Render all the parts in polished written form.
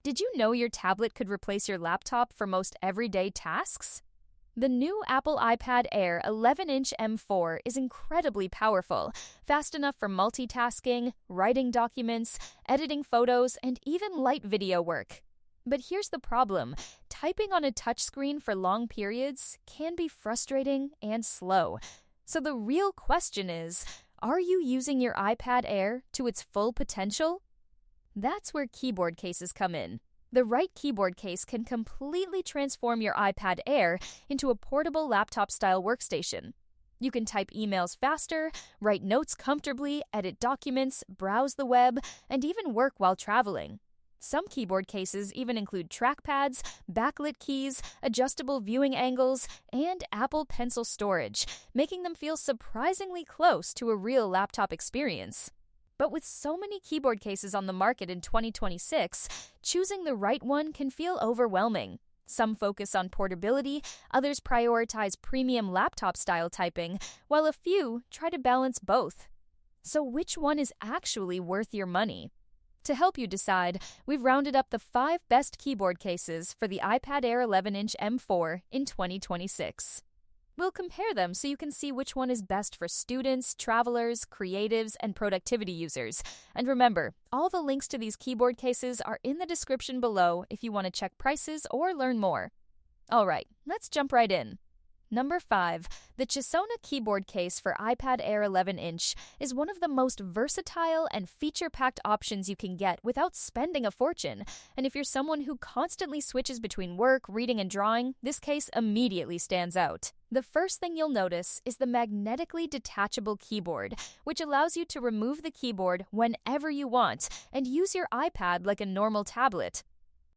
Did you know your tablet could replace your laptop for most everyday tasks? The new Apple iPad Air 11-inch M4 is incredibly powerful, fast enough for multitasking, writing documents, editing photos, and even light video work. But here's the problem. Typing on a touchscreen for long periods can be frustrating and slow. So the real question is, are you using your iPad Air to its full potential? That's where keyboard cases come in. The right keyboard case can completely transform your iPad Air into a portable laptop-style workstation. You can type emails faster, write notes comfortably, edit documents, browse the web, and even work while traveling. Some keyboard cases even include trackpads, backlit keys, adjustable viewing angles, and Apple Pencil storage, making them feel surprisingly close to a real laptop experience. But with so many keyboard cases on the market in 2026, choosing the right one can feel overwhelming. Some focus on portability, others prioritize premium laptop-style typing, while a few try to balance both. So which one is actually worth your money? To help you decide, we've rounded up the 5 best keyboard cases for the iPad Air 11-inch M4 in 2026. We'll compare them so you can see which one is best for students, travelers, creatives, and productivity users. And remember, all the links to these keyboard cases are in the description below if you want to check prices or learn more. All right, let's jump right in. Number 5, the CHESONA Keyboard Case for iPad Air 11-inch is one of the most versatile and feature-packed options you can get without spending a fortune. And if you're someone who constantly switches between work, reading, and drawing, this case immediately stands out. The first thing you'll notice is the magnetically detachable keyboard, which allows you to remove the keyboard whenever you want and use your iPad like a normal tablet.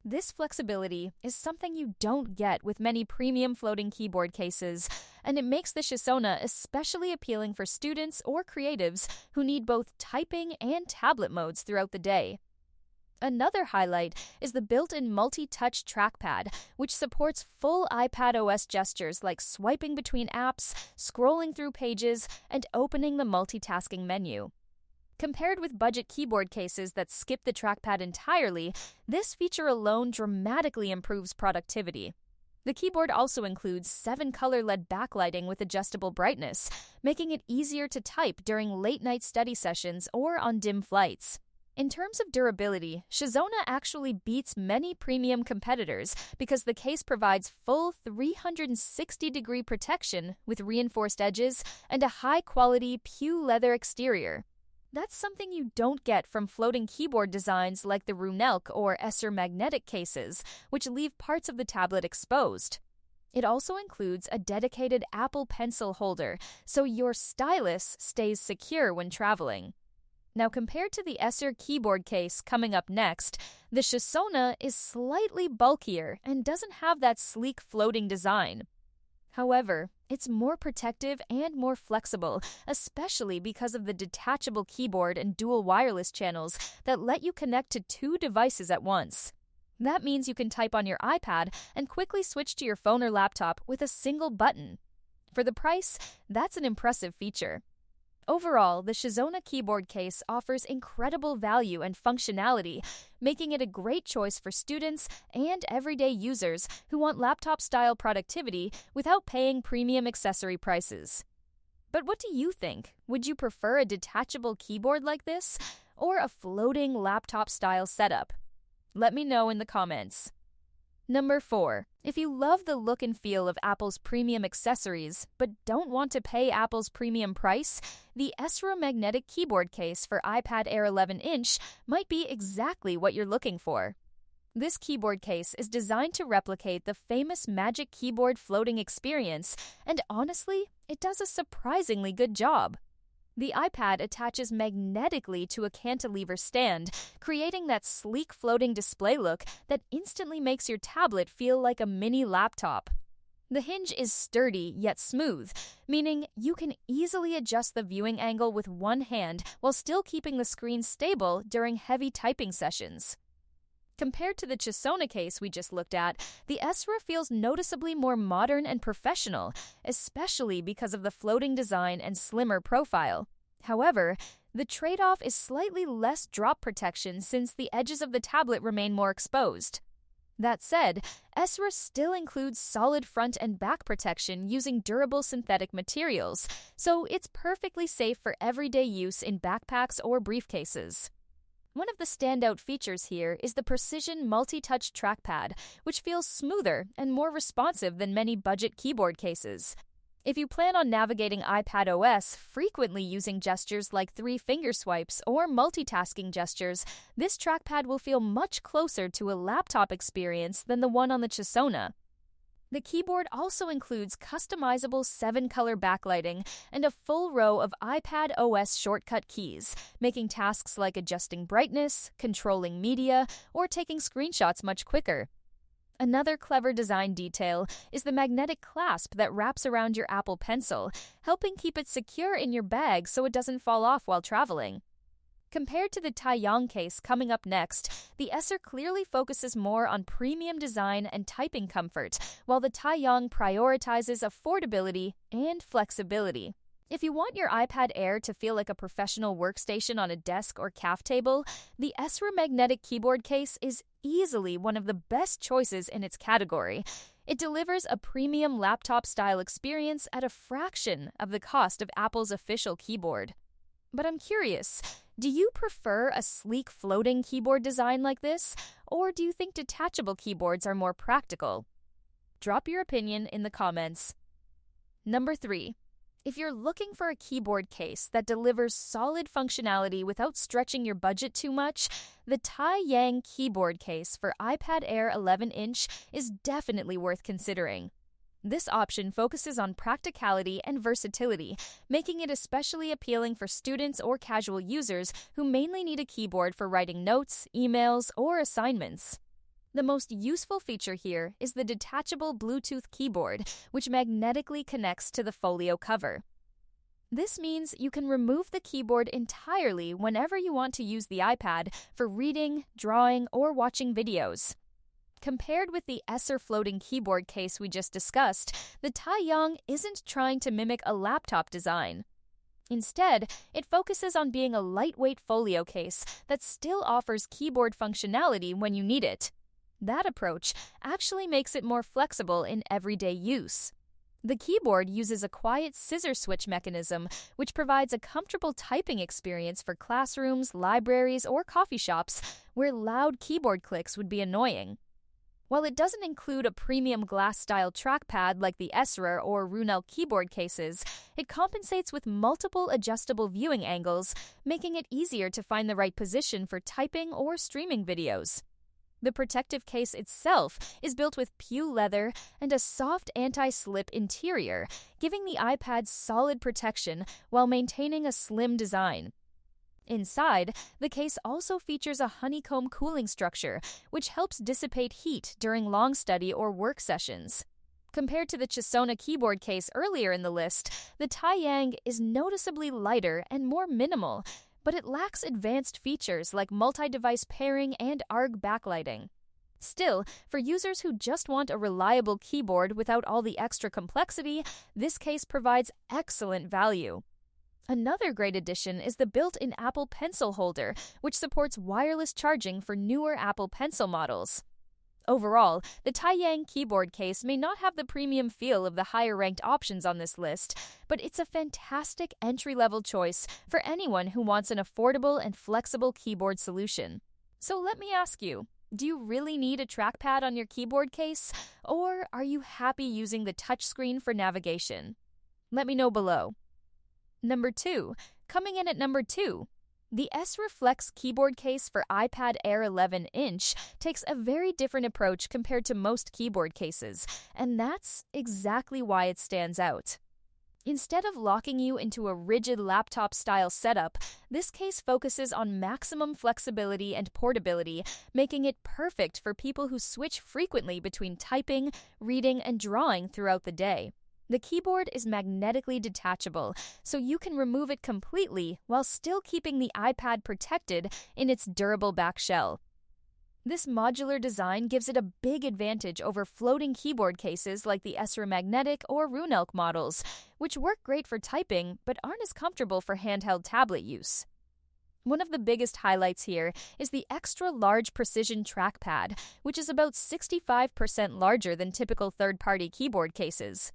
This flexibility is something you don't get with many premium floating keyboard cases, and it makes the CHESONA especially appealing for students or creatives who need both typing and tablet modes throughout the day. Another highlight is the built-in multi-touch trackpad, which supports full iPadOS gestures like swiping between apps, scrolling through pages, and opening the multitasking menu. Compared with budget keyboard cases that skip the trackpad entirely, this feature alone dramatically improves productivity. The keyboard also includes 7-color LED backlighting with adjustable brightness, making it easier to type during late-night study sessions or on dim flights. In terms of durability, CHESONA actually beats many premium competitors because the case provides full 360-degree protection with reinforced edges and a high-quality PU leather exterior. That's something you don't get from floating keyboard designs like the runelk or ESR Magnetic cases, which leave parts of the tablet exposed. It also includes a dedicated Apple Pencil holder, so your stylus stays secure when traveling. Now, compared to the ESR Keyboard Case coming up next, the CHESONA is slightly bulkier and doesn't have that sleek floating design. However, it's more protective and more flexible, especially because of the detachable keyboard and dual wireless channels that let you connect to 2 devices at once. That means you can type on your iPad and quickly switch to your phone or laptop with a single button. For the price, that's an impressive feature. Overall, the CHESONA Keyboard Case offers incredible value and functionality, making it a great choice for students and everyday users who want laptop-style productivity without paying premium accessory prices. But what do you think? Would you prefer a detachable keyboard like this or a floating laptop-style setup? Let me know in the comments. Number 4. If you love the look and feel of Apple's premium accessories but don't want to pay Apple's premium price, the ESR Magnetic Keyboard Case for iPad Air 11-inch might be exactly what you're looking for. This keyboard case is designed to replicate the famous Magic Keyboard floating experience, and honestly, it does a surprisingly good job. The iPad attaches magnetically to a cantilever stand, creating that sleek floating display look that instantly makes your tablet feel like a mini laptop. The hinge is sturdy yet smooth, meaning you can easily adjust the viewing angle with one hand while still keeping the screen stable during heavy typing sessions. Compared to the CHESONA case we just looked at, the ESR feels noticeably more modern and professional, especially because of the floating design and slimmer profile. However, The trade-off is slightly less drop protection since the edges of the tablet remain more exposed. That said, ESR still includes solid front and back protection using durable synthetic materials, so it's perfectly safe for everyday use in backpacks or briefcases. One of the standout features here is the precision multi-touch trackpad, which feels smoother and more responsive than many budget keyboard cases. If you plan on navigating iPad OS frequently using gestures like 3-finger swipes or multitasking gestures, this trackpad will feel much closer to a laptop experience than the one on the CHESONA. The keyboard also includes customizable 7-color backlighting and a full row of iPad OS shortcut keys, making tasks like adjusting brightness, controlling media, or taking screenshots much quicker. Another clever design detail is the magnetic clasp that wraps around your Apple Pencil, helping keep it secure in your bag so it doesn't fall off while traveling. Compared to the TaIYanG case coming up next, the ESR clearly focuses more on premium design and typing comfort, while the TaIYanG prioritizes affordability and flexibility. If you want your iPad Air to feel like a professional workstation on a desk or caf table, the ESR Magnetic Keyboard Case is easily one of the best choices in its category. It delivers a premium laptop-style experience at a fraction of the cost of Apple's official keyboard. But I'm curious, do you prefer a sleek floating keyboard design like this, or do you think detachable keyboards are more practical? Drop your opinion in the comments. Number 3. If you're looking for a keyboard case that delivers solid functionality without stretching your budget too much, the TaIYanG Keyboard Case for iPad Air 11-inch is definitely worth considering. This option focuses on practicality and versatility, making it especially appealing for students or casual users who mainly need a keyboard for writing notes, emails, or assignments. The most useful feature here is the detachable Bluetooth keyboard, which magnetically connects to the folio cover. This means you can remove the keyboard entirely whenever you want to use the iPad for reading, drawing, or watching videos. Compared with the ESR floating keyboard case we just discussed, the TaIYanG isn't trying to mimic a laptop design. Instead, it focuses on being a lightweight folio case that still offers keyboard functionality when you need it. That approach actually makes it more flexible in everyday use. The keyboard uses a quiet scissor switch mechanism, which provides a comfortable typing experience for classrooms, libraries, or coffee shops where loud keyboard clicks would be annoying. While it doesn't include a premium glass-style trackpad like the ESR or runelk keyboard cases, it compensates with multiple adjustable viewing angles, making it easier to find the right position for typing or streaming videos. The protective case itself is built with pew leather and a soft anti-slip interior, giving the iPad solid protection while maintaining a slim design. Inside, the case also features a honeycomb cooling structure, which helps dissipate heat during long study or work sessions. Compared to the CHESONA Keyboard Case earlier in the list, the TaIYanG is noticeably lighter and more minimal, but it lacks advanced features like multi-device pairing and ARG backlighting. Still, for users who just want a reliable keyboard without all the extra complexity, this case provides excellent value. Another great addition is the built-in Apple Pencil holder, which supports wireless charging for newer Apple Pencil models. Overall, the TaIYanG Keyboard Case may not have the premium feel of the higher-ranked options on this list, but it's a fantastic entry-level choice for anyone who wants an affordable and flexible keyboard solution. So let me ask you, do you really need a trackpad on your keyboard case, or are you happy using the touchscreen for navigation? Let me know below. Number 2. Coming in at number 2. The ESR Flex Keyboard Case for iPad Air 11-inch takes a very different approach compared to most keyboard cases, and that's exactly why it stands out. Instead of locking you into a rigid laptop-style setup, this case focuses on maximum flexibility and portability, making it perfect for people who switch frequently between typing, reading, and drawing throughout the day. The keyboard is magnetically detachable, so you can remove it completely while still keeping the iPad protected in its durable back shell. This modular design gives it a big advantage over floating keyboard cases like the ESR Magnetic or runelk models, which work great for typing but aren't as comfortable for handheld tablet use. One of the biggest highlights here is the extra large precision trackpad, which is about 65% larger than typical third-party keyboard cases.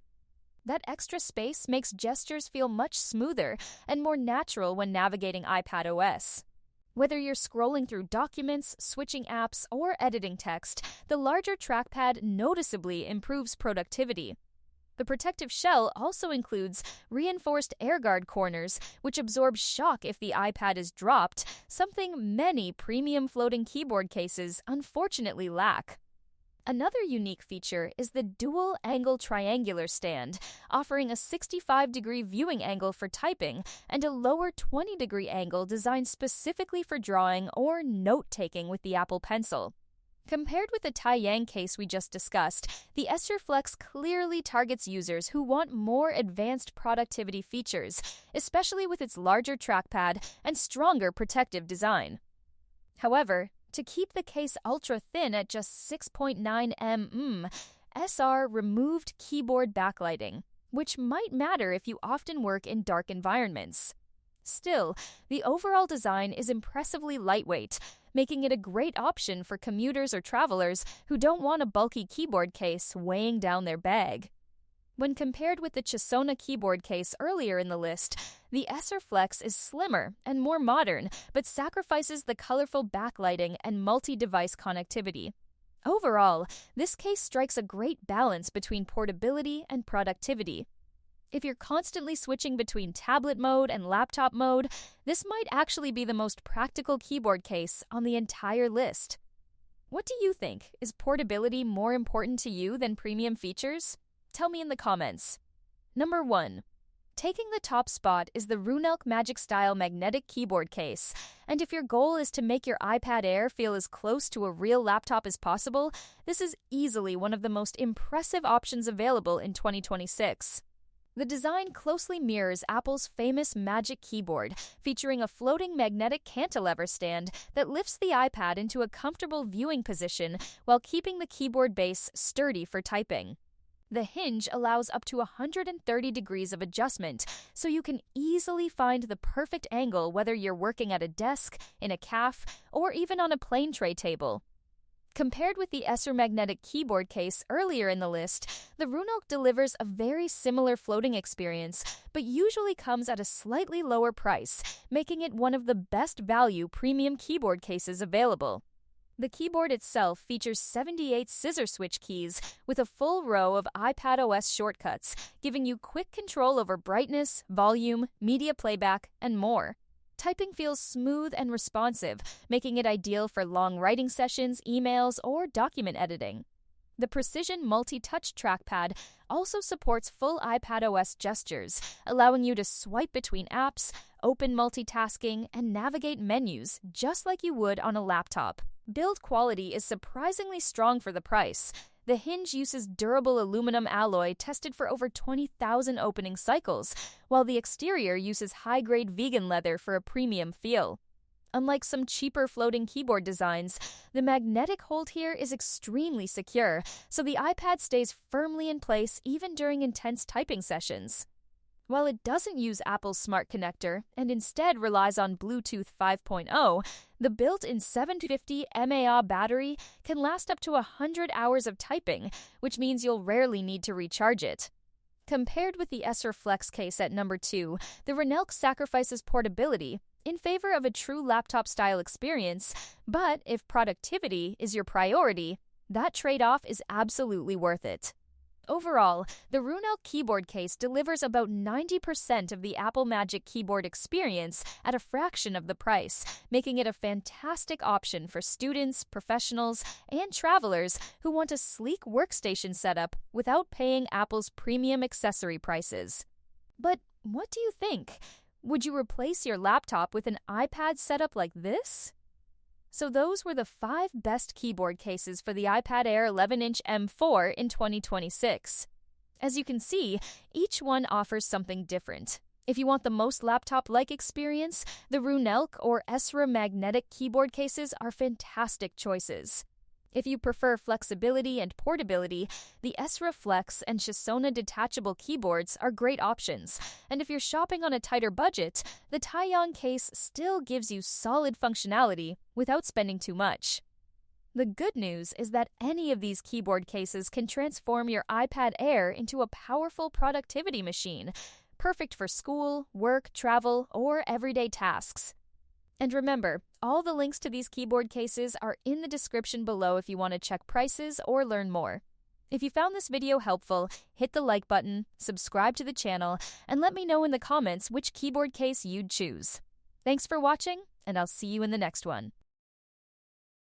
That extra space makes gestures feel much smoother and more natural when navigating iPad OS. Whether you're scrolling through documents, switching apps, or editing text, the larger trackpad noticeably improves productivity. The protective shell also includes reinforced air guard corners, which absorb shock if the iPad is dropped, something many premium floating keyboard cases unfortunately lack. Another unique feature is the dual-angle triangular stand, offering a 65-degree viewing angle for typing and a lower 20-degree angle designed specifically for drawing or note-taking with the Apple Pencil. Compared with the TaIYanG case we just discussed, the ESR Flex clearly targets users who want more advanced productivity features, especially with its larger trackpad and stronger protective design. However, to keep the case ultra-thin at just 6.9 mm, SR removed keyboard backlighting, which might matter if you often work in dark environments. Still, the overall design is impressively lightweight, making it a great option for commuters or travelers who don't want a bulky keyboard case weighing down their bag. When compared with the CHESONA Keyboard Case earlier in the list, the ESR Flex is slimmer and more modern, but sacrifices the colorful backlighting and multi-device connectivity. Overall, this case strikes a great balance between portability and productivity. If you're constantly switching between tablet mode and laptop mode, this might actually be the most practical keyboard case on the entire list. What do you think? Is portability more important to you than premium features? Tell me in the comments. Number 1. Taking the top spot is the runelk Magic Style Magnetic Keyboard Case, and if your goal is to make your iPad Air feel as close to a real laptop as possible, this is easily one of the most impressive options available in 2026. The design closely mirrors Apple's famous Magic Keyboard, featuring a floating magnetic cantilever stand that lifts the iPad into a comfortable viewing position while keeping the keyboard base sturdy for typing. The hinge allows up to 130 degrees of adjustment, so you can easily find the perfect angle whether you're working at a desk, in a cafe, or even on a plain tray table. Compared with the ESR Magnetic Keyboard Case earlier in the list, the runelk delivers a very similar floating experience, but usually comes at a slightly lower price, making it one of the best value premium keyboard cases available. The keyboard itself features 78 scissor switch keys with a full row of iPadOS shortcuts, giving you quick control over brightness, volume, media playback, and more. Typing feels smooth and responsive, making it ideal for long writing sessions, emails, or document editing. The Precision Multi-Touch trackpad also supports full iPadOS gestures, allowing you to swipe between apps, open multitasking, and navigate menus just like you would on a laptop. Build quality is surprisingly strong for the price. The hinge uses durable aluminum alloy tested for over 20,000 opening cycles, while the exterior uses high-grade vegan leather for a premium feel. Unlike some cheaper floating keyboard designs, the magnetic hold here is extremely secure, so the iPad stays firmly in place even during intense typing sessions. While it doesn't use Apple's Smart Connector and instead relies on Bluetooth 5.0, the built-in 750 mAh battery can last up to 100 hours of typing, which means you'll rarely need to recharge it. Compared with the ESR Flex Case at number 2, the runelk sacrifices portability in favor of a true laptop-style experience, but if productivity is your priority, that trade-off is absolutely worth it. Overall, the runelk keyboard case delivers about 90% of the Apple Magic Keyboard experience at a fraction of the price, making it a fantastic option for students, professionals, and travelers who want a sleek workstation setup without paying Apple's premium accessory prices. But what do you think? Would you replace your laptop with an iPad setup like this? So those were the 5 best keyboard cases for the iPad Air 11-inch M4 in 2026. As you can see, each one offers something different. If you want the most laptop-like experience, the runelk or ESR Magnetic Keyboard Cases are fantastic choices. If you prefer flexibility and portability, the ESR Flex and CHESONA detachable keyboards are great options. And if you're shopping on a tighter budget, the TaIYanG Case still gives you solid functionality without spending too much. The good news is that any of these keyboard cases can transform your iPad Air into a powerful productivity machine, perfect for school, work, travel, or everyday tasks. And remember, all the links to these keyboard cases are in the description below if you want to check prices or learn more. If you found this video helpful, hit the like button, subscribe to the channel, and let me know in the comments which keyboard case you'd choose. Thanks for watching, and I'll see you in the next one.